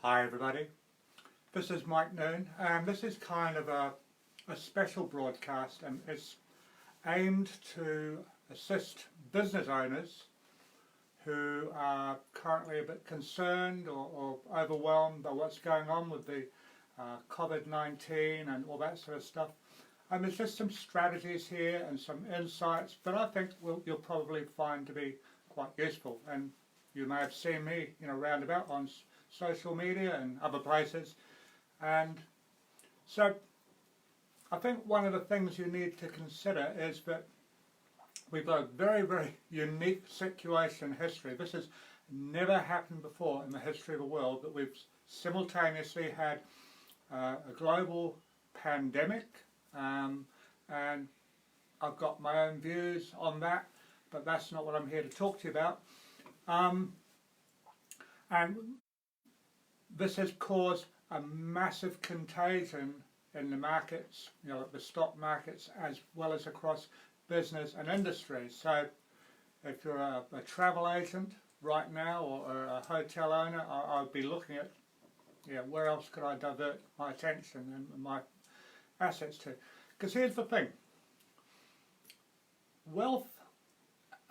Hi everybody, this is Mike Noon, and this is kind of a special broadcast, and it's aimed to assist business owners who are currently a bit concerned or overwhelmed by what's going on with the COVID-19 and all that sort of stuff. There's just some strategies here and some insights that I think you'll probably find to be quite useful, and you may have seen me roundabout on social media and other places. And so I think one of the things you need to consider is that we've got a very, very unique situation in history. This has never happened before in the history of the world, that we've simultaneously had a global pandemic, and I've got my own views on that, but that's not what I'm here to talk to you about. And this has caused a massive contagion in the markets, the stock markets, as well as across business and industry. So if you're a travel agent right now, or a hotel owner, I'll be looking at where else could I divert my attention and my assets to. Because here's the thing, wealth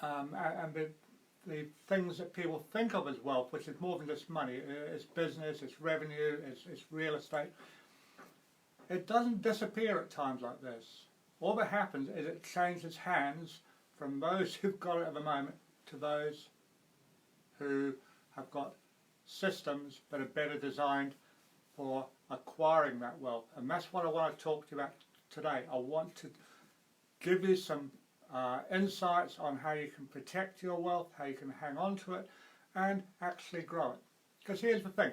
and the things that people think of as wealth, which is more than just money, it's business, it's revenue, it's real estate. It doesn't disappear at times like this. All that happens is it changes hands from those who've got it at the moment to those who have got systems that are better designed for acquiring that wealth. And that's what I want to talk to you about today. I want to give you some insights on how you can protect your wealth, how you can hang on to it, and actually grow it. Because here's the thing.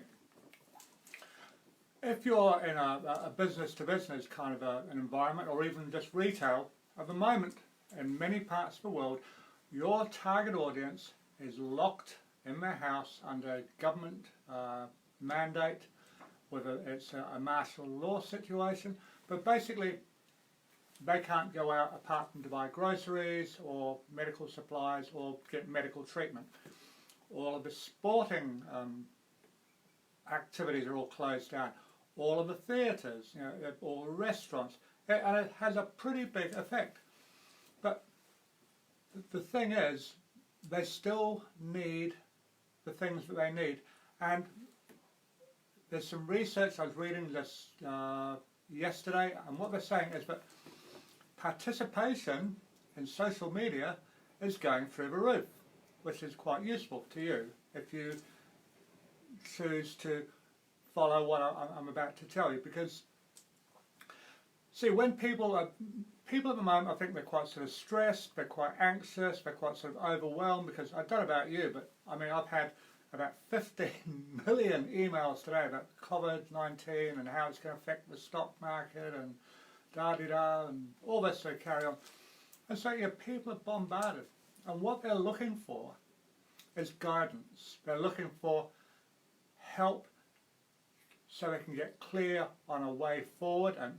If you're in a business-to-business kind of an environment, or even just retail, at the moment, in many parts of the world, your target audience is locked in their house under government mandate, whether it's a martial law situation, but basically they can't go out apart from to buy groceries or medical supplies or get medical treatment. All of the sporting activities are all closed down. All of the theatres, all the restaurants, and it has a pretty big effect. But the thing is, they still need the things that they need. And there's some research I was reading this yesterday, and what they're saying is that participation in social media is going through the roof, which is quite useful to you if you choose to follow what I'm about to tell you. Because, see, when people at the moment, I think they're quite sort of stressed, they're quite anxious, they're quite sort of overwhelmed, because I don't know about you, but I mean, I've had about 15 million emails today about COVID-19 and how it's going to affect the stock market and da-di-da and all this sort of carry on. And so people are bombarded, and what they're looking for is guidance. They're looking for help so they can get clear on a way forward, and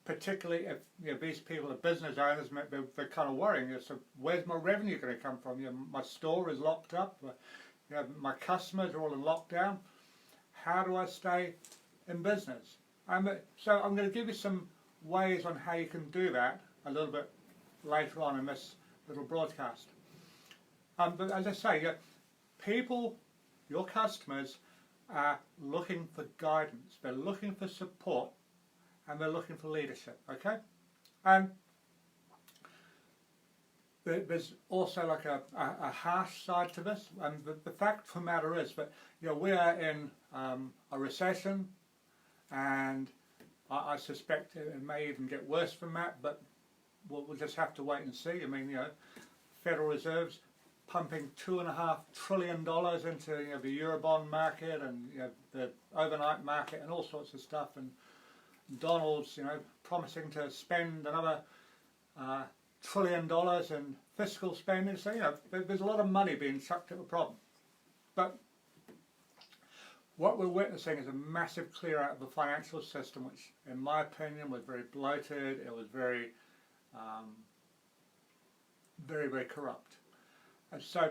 particularly if these people are business owners, they're kind of worrying. So where's my revenue going to come from? My store is locked up. My customers are all in lockdown. How do I stay in business? So I'm going to give you some ways on how you can do that a little bit later on in this little broadcast. But as I say, people, your customers, are looking for guidance. They're looking for support, and they're looking for leadership. Okay, and there's also like a harsh side to this. And the fact of the matter is that we are in a recession. And I suspect it may even get worse than that, but we'll just have to wait and see. I mean, Federal Reserve's pumping $2.5 trillion into the Eurobond market and the overnight market and all sorts of stuff. And Donald's promising to spend another $1 trillion in fiscal spending. So there's a lot of money being chucked at the problem. But what we're witnessing is a massive clear out of the financial system, which in my opinion was very bloated. It was very, very, very corrupt. And so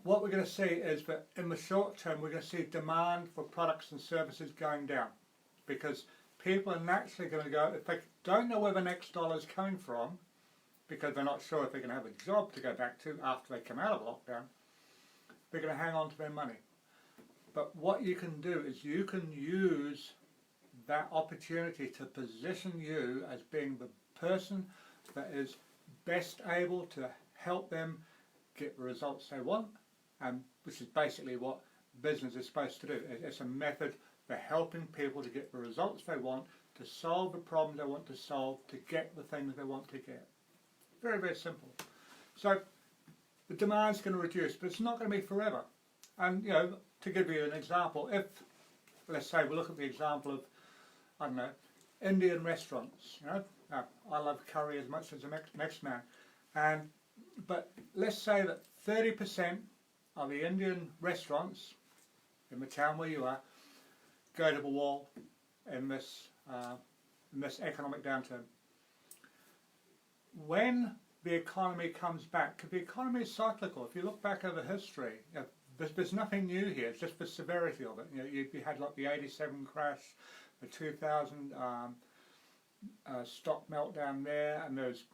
what we're going to see is that in the short term we're going to see demand for products and services going down, because people are naturally going to go, if they don't know where the next dollar is coming from, because they're not sure if they're going to have a job to go back to after they come out of lockdown, they're going to hang on to their money. But what you can do is you can use that opportunity to position you as being the person that is best able to help them get the results they want, which is basically what business is supposed to do. It's a method for helping people to get the results they want, to solve the problems they want to solve, to get the things they want to get. Very, very simple. So the demand's going to reduce, but it's not going to be forever. And, you know, to give you an example, if, let's say, we look at the example of, I don't know, Indian restaurants. You know, I love curry as much as the next man. But let's say that 30% of the Indian restaurants in the town where you are go to the wall in this economic downturn. When the economy comes back, because the economy is cyclical. If you look back over history, you know, there's nothing new here. It's just the severity of it. You know, you had like the '87 crash, the 2000 stock meltdown there, and there's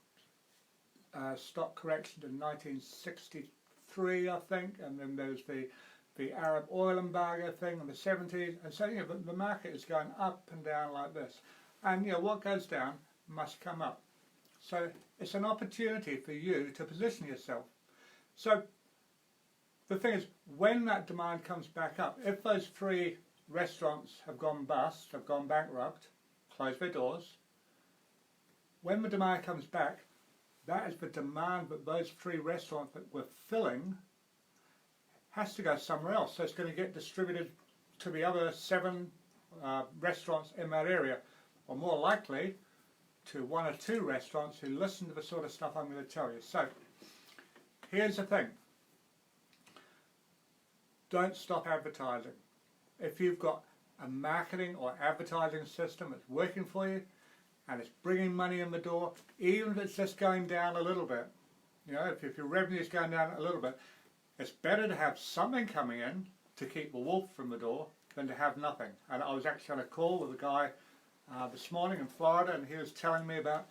stock correction in 1963, I think, and then there's the Arab oil embargo thing in the 70s, and so, you know, the market is going up and down like this, and, you know, what goes down must come up. So it's an opportunity for you to position yourself. So the thing is, when that demand comes back up, if those 3 restaurants have gone bust, have gone bankrupt, closed their doors, when the demand comes back, that is the demand that those 3 restaurants that were filling has to go somewhere else. So it's going to get distributed to the other 7 restaurants in that area, or more likely to 1 or 2 restaurants who listen to the sort of stuff I'm going to tell you. So here's the thing. Don't stop advertising. If you've got a marketing or advertising system that's working for you and it's bringing money in the door, even if it's just going down a little bit, you know, if your revenue is going down a little bit, it's better to have something coming in to keep the wolf from the door than to have nothing. And I was actually on a call with a guy this morning in Florida, and he was telling me about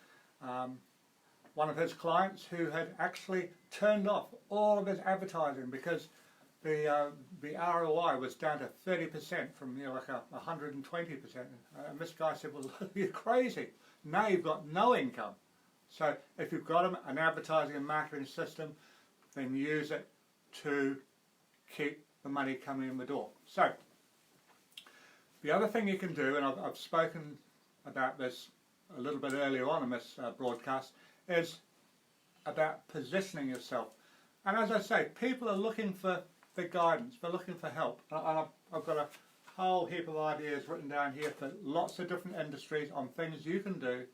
one of his clients who had actually turned off all of his advertising because the ROI was down to 30% from, you know, like 120%. And this guy said, well, you're crazy. Now you've got no income. So if you've got an advertising and marketing system, then use it to keep the money coming in the door. So the other thing you can do, and I've spoken about this a little bit earlier on in this broadcast, is about positioning yourself. And as I say, people are looking for the guidance, they're looking for help. And I've got a whole heap of ideas written down here for lots of different industries on things you can do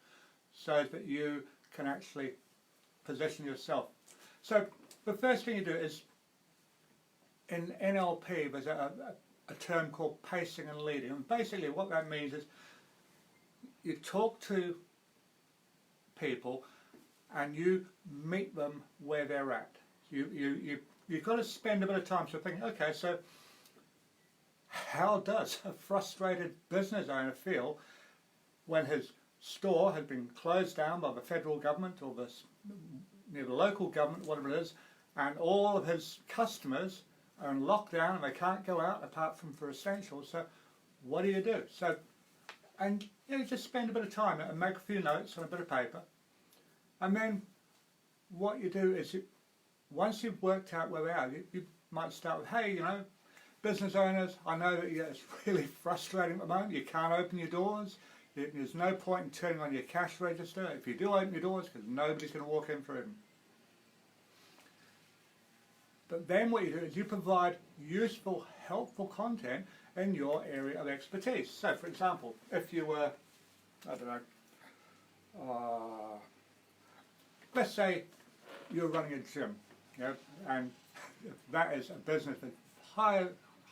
so that you can actually position yourself. So the first thing you do is, in NLP there's a term called pacing and leading, and basically what that means is you talk to people and you meet them where they're at. You've got to spend a bit of time thinking, okay, so how does a frustrated business owner feel when his store has been closed down by the federal government or the local government, whatever it is, and all of his customers are in lockdown and they can't go out apart from for essentials? So what do? So, and you know, just spend a bit of time and make a few notes on a bit of paper, and then what you do is, once you've worked out where they are, you might start with, hey, you know, business owners, I know that it's really frustrating at the moment, you can't open your doors, there's no point in turning on your cash register if you do open your doors, because nobody's going to walk in through them. But then what you do is you provide useful, helpful content in your area of expertise. So, for example, if you were, I don't know, let's say you're running a gym, you know, and that is a business that's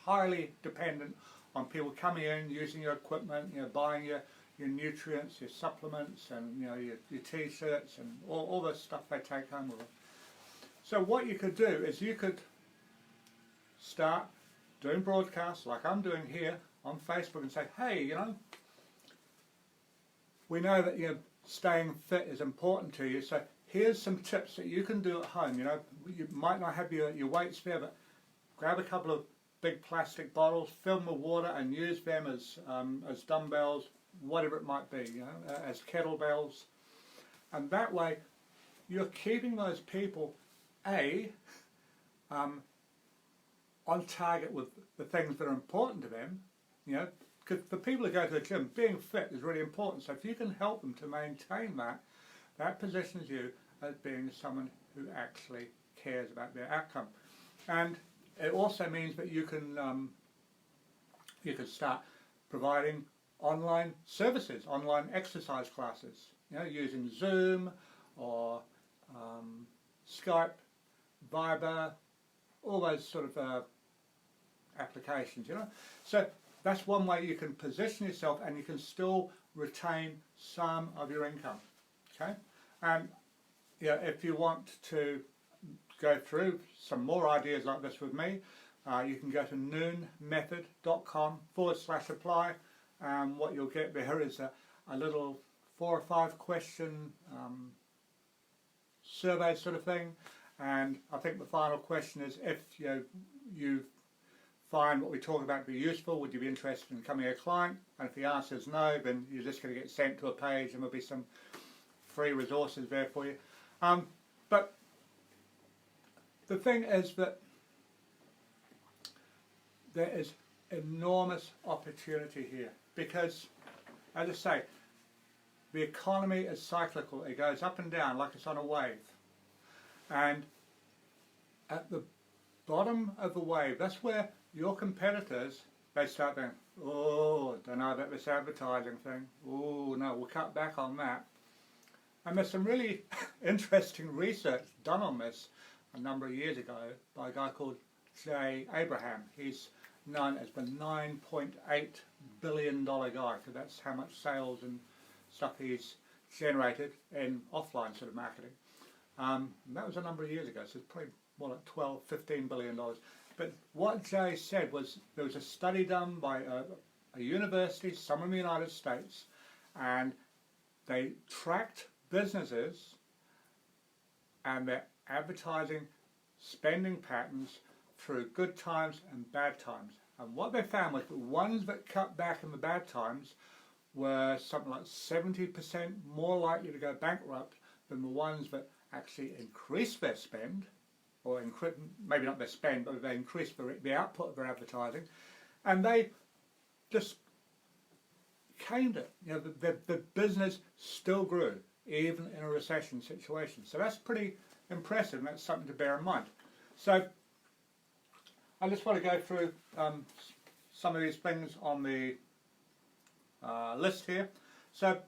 highly dependent on people coming in, using your equipment, you know, buying your nutrients, your supplements, and you know, your t-shirts and all the stuff they take home with them. So what you could do is you could start doing broadcasts like I'm doing here on Facebook and say, hey, we know that staying fit is important to you, so here's some tips that you can do at home. You might not have your weights there, but grab a couple of big plastic bottles, fill them with water, and use them as dumbbells, whatever it might be, as kettlebells. And that way, you're keeping those people, on target with the things that are important to them, because for people who go to the gym, being fit is really important. So if you can help them to maintain that positions you as being someone who actually cares about their outcome. And it also means that you can start providing online services, online exercise classes, using Zoom or Skype, Viber, all those sort of applications, So that's one way you can position yourself, and you can still retain some of your income. Okay, and if you want to go through some more ideas like this with me, you can go to noonmethod.com/apply. What you'll get there is a little 4 or 5 question survey sort of thing, and I think the final question is, if you find what we talk about to be useful, would you be interested in becoming a client? And if the answer is no, then you're just going to get sent to a page and there'll be some free resources there for you. But the thing is that there is enormous opportunity here, because, as I say, the economy is cyclical. It goes up and down like it's on a wave. And at the bottom of the wave, that's where your competitors, they start going, oh, don't know about this advertising thing. Oh, no, we'll cut back on that. And there's some really interesting research done on this a number of years ago by a guy called Jay Abraham. He's known as the $9.8 billion guy, because that's how much sales and stuff he's generated in offline sort of marketing. That was a number of years ago, so it's probably more like $12–15 billion. But what Jay said was, there was a study done by a university somewhere in the United States, and they tracked businesses and their advertising spending patterns through good times and bad times. And what they found was the ones that cut back in the bad times were something like 70% more likely to go bankrupt than the ones that actually increased their spend, or maybe not their spend, but they increased the output of their advertising, and they just caned it. The business still grew, even in a recession situation. So that's pretty impressive, and that's something to bear in mind. So I just want to go through some of these things on the list here. So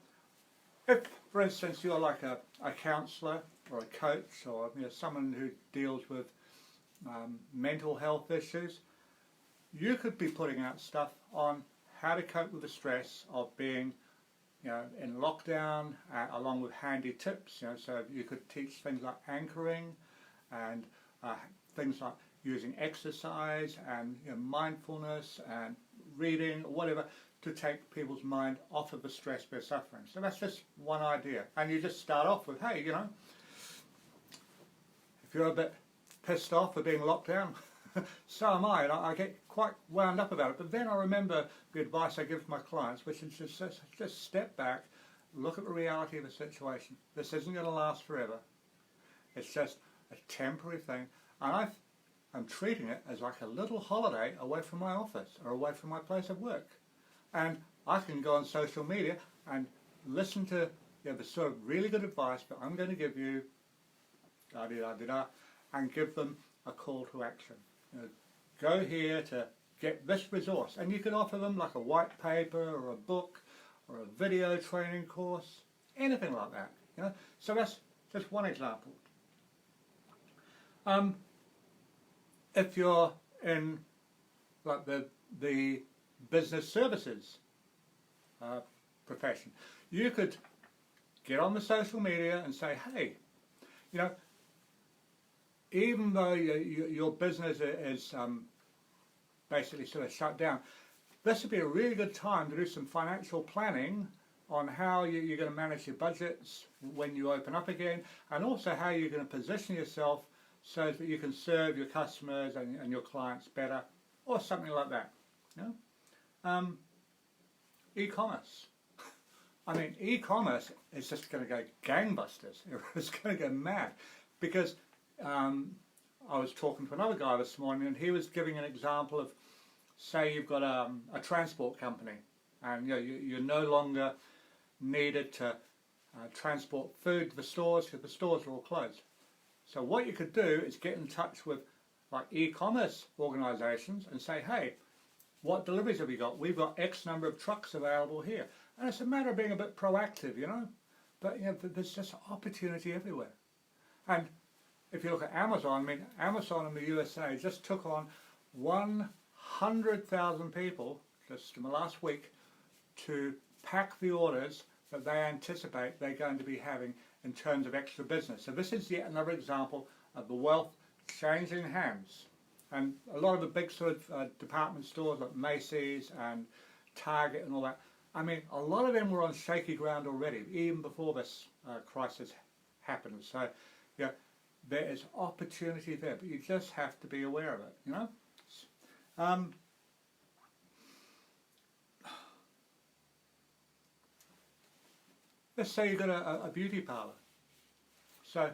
if, for instance, you're like a counsellor or a coach, or someone who deals with mental health issues, you could be putting out stuff on how to cope with the stress of being in lockdown, along with handy tips. So you could teach things like anchoring, and things like using exercise and mindfulness and reading, or whatever, to take people's mind off of the stress they're suffering. So that's just one idea. And you just start off with, hey, if you're a bit pissed off for being locked down, so am I, and I get quite wound up about it. But then I remember the advice I give to my clients, which is just step back, look at the reality of the situation. This isn't going to last forever. It's just a temporary thing, and I'm treating it as like a little holiday away from my office or away from my place of work. And I can go on social media and listen to the sort of really good advice that I'm going to give you, and give them a call to action. Go here to get this resource, and you can offer them like a white paper or a book or a video training course, anything like that. So that's just one example. If you're in like the business services profession, you could get on the social media and say, hey, even though your business is basically sort of shut down. This would be a really good time to do some financial planning on how you're going to manage your budgets when you open up again, and also how you're going to position yourself so that you can serve your customers and your clients better, or something like that. You know? E-commerce. I mean, e-commerce is just going to go gangbusters. It's going to go mad, because I was talking to another guy this morning, and he was giving an example of, say you've got a transport company, and you're no longer needed to transport food to the stores because the stores are all closed. So what you could do is get in touch with like e-commerce organisations and say, hey, what deliveries have we got? We've got X number of trucks available here. And it's a matter of being a bit proactive, you know. But there's just opportunity everywhere. And if you look at Amazon, I mean, Amazon in the USA just took on 100,000 people just in the last week to pack the orders that they anticipate they're going to be having in terms of extra business. So this is yet another example of the wealth changing hands. And a lot of the big sort of department stores like Macy's and Target and all that, I mean, a lot of them were on shaky ground already, even before this crisis happened. So, yeah, there is opportunity there, but you just have to be aware of it, you know. Let's say you've got a beauty parlour. So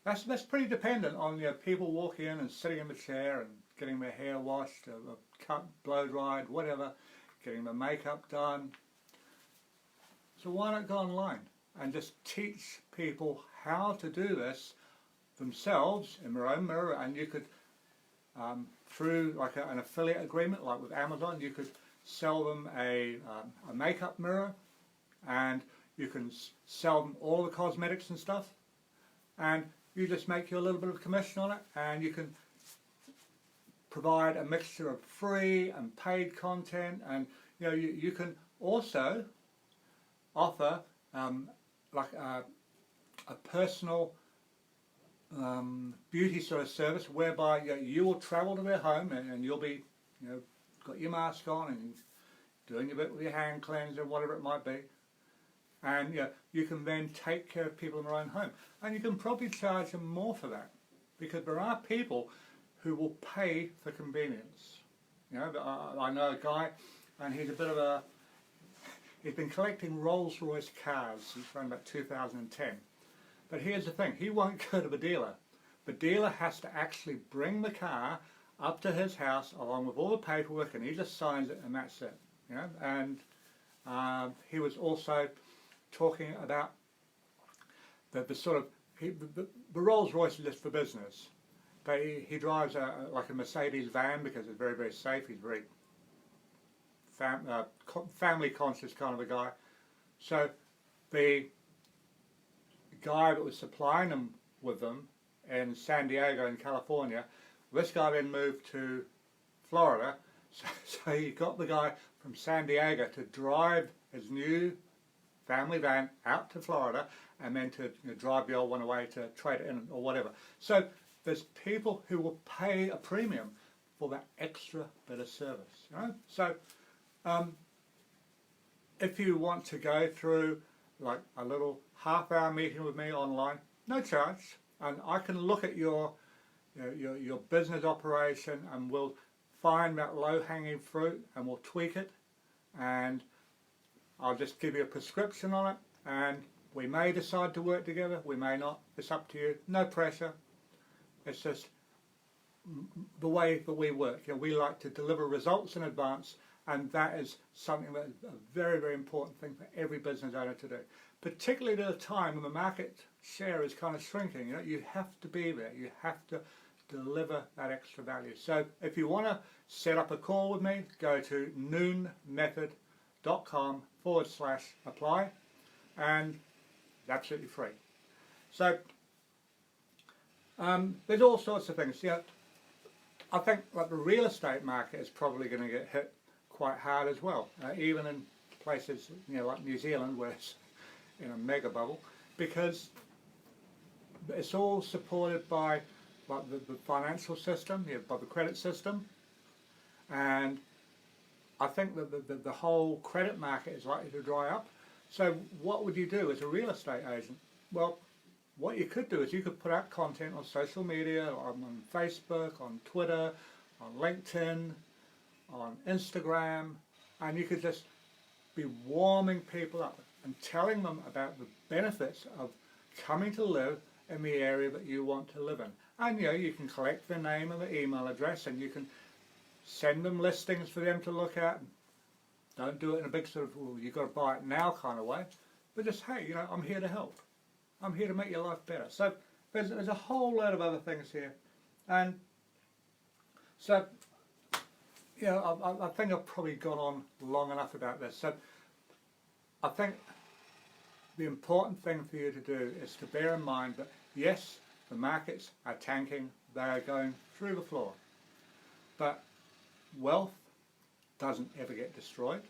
that's pretty dependent on people walking in and sitting in the chair and getting their hair washed, cut, blow dried, whatever, getting their makeup done. So why not go online and just teach people how to do this themselves in their own mirror? And you could, through like an affiliate agreement, like with Amazon, you could sell them a makeup mirror, and you can sell them all the cosmetics and stuff, and you just make your little bit of commission on it, and you can provide a mixture of free and paid content, and you can also offer like a personal beauty sort of service whereby you will travel to their home, and you'll be got your mask on and doing a bit with your hand cleanser, whatever it might be. And you can then take care of people in their own home. And you can probably charge them more for that, because there are people who will pay for convenience. I know a guy, and he's a bit of he's been collecting Rolls-Royce cars since around about 2010. But here's the thing, he won't go to the dealer. The dealer has to actually bring the car up to his house along with all the paperwork, and he just signs it, and that's it. And he was also talking about the sort of the Rolls-Royce is just for business, but he drives like a Mercedes van because it's very, very safe. He's very family conscious kind of a guy. So the guy that was supplying them with them in San Diego in California, this guy then moved to Florida, so he got the guy from San Diego to drive his new family van out to Florida, and then to drive the old one away to trade it in or whatever. So there's people who will pay a premium for that extra bit of service. So if you want to go through like a little half-hour meeting with me online, no charge, and I can look at your business operation, and we'll find that low-hanging fruit, and we'll tweak it, and I'll just give you a prescription on it, and we may decide to work together, we may not, it's up to you, no pressure. It's just the way that we work. We like to deliver results in advance, and that is something that is a very, very important thing for every business owner to do, particularly at a time when the market share is kind of shrinking. You have to be there, you have to deliver that extra value. So if you want to set up a call with me, go to noonmethod.com/apply, and it's absolutely free. So there's all sorts of things. I think like the real estate market is probably going to get hit quite hard as well, even in places like New Zealand, where it's in a mega bubble, because it's all supported by like the financial system, by the credit system, and I think that the whole credit market is likely to dry up. So what would you do as a real estate agent? Well, what you could do is you could put out content on social media, on Facebook, on Twitter, on LinkedIn, on Instagram, and you could just be warming people up and telling them about the benefits of coming to live in the area that you want to live in. And you can collect their name and their email address, and you can send them listings for them to look at. Don't do it in a big sort of, well, you've got to buy it now kind of way, but just, hey, I'm here to help. I'm here to make your life better. So there's a whole load of other things here. And so, I think I've probably gone on long enough about this. So I think the important thing for you to do is to bear in mind that, yes, the markets are tanking, they are going through the floor, but wealth doesn't ever get destroyed,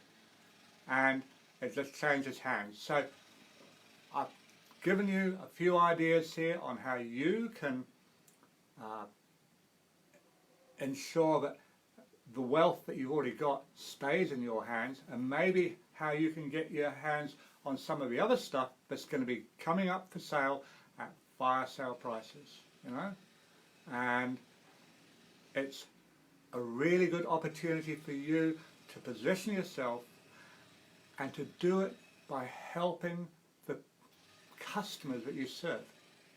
and it just changes hands. So I've given you a few ideas here on how you can ensure that the wealth that you've already got stays in your hands, and maybe how you can get your hands on some of the other stuff that's going to be coming up for sale at fire sale prices, and it's a really good opportunity for you to position yourself and to do it by helping the customers that you serve,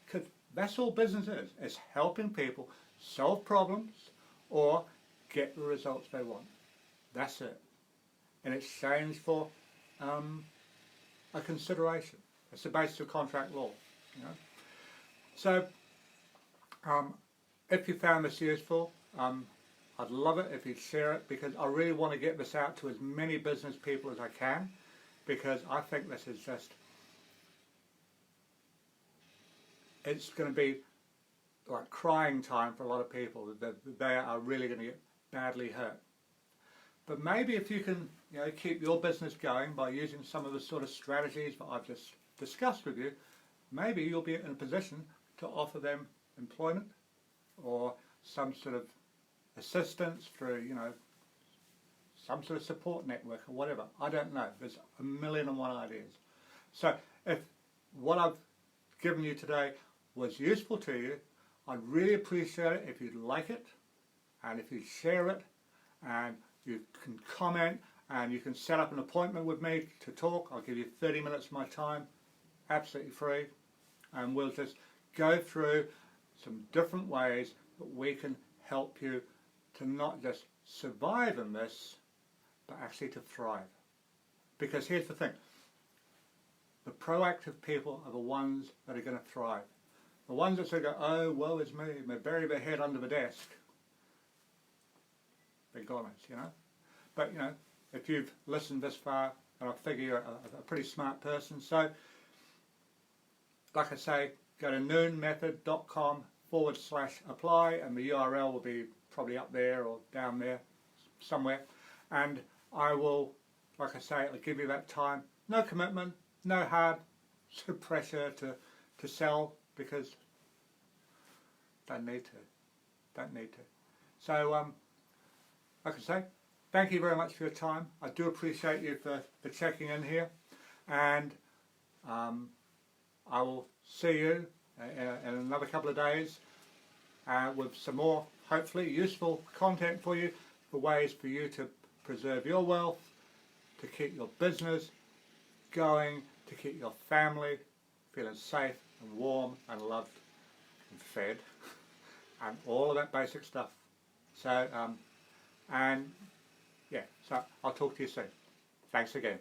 because that's all business is. It's helping people solve problems or get the results they want. That's it. In exchange for a consideration. It's the basis of contract law. So if you found this useful, I'd love it if you'd share it, because I really want to get this out to as many business people as I can, because I think this is just, it's going to be like crying time for a lot of people. They are really going to get badly hurt. But maybe if you can keep your business going by using some of the sort of strategies that I've just discussed with you, maybe you'll be in a position to offer them employment or some sort of assistance through, some sort of support network or whatever. I don't know. There's a million and one ideas. So if what I've given you today was useful to you, I'd really appreciate it if you'd like it, and if you share it, and you can comment, and you can set up an appointment with me to talk. I'll give you 30 minutes of my time, absolutely free, and we'll just go through some different ways that we can help you to not just survive in this, but actually to thrive. Because here's the thing, the proactive people are the ones that are going to thrive. The ones that say, oh, woe is me, they bury their head under the desk, they're goners, But, if you've listened this far, and I figure you're a pretty smart person, so, like I say, go to noonmethod.com/apply, and the URL will be probably up there or down there somewhere, and I will, like I say, I'll give you that time. No commitment, no hard pressure to sell, because don't need to. So, like I say, thank you very much for your time. I do appreciate you for checking in here, and I will see you in another couple of days with some more, hopefully, useful content for you, for ways for you to preserve your wealth, to keep your business going, to keep your family feeling safe and warm and loved and fed, and all of that basic stuff. So, and yeah, so I'll talk to you soon. Thanks again.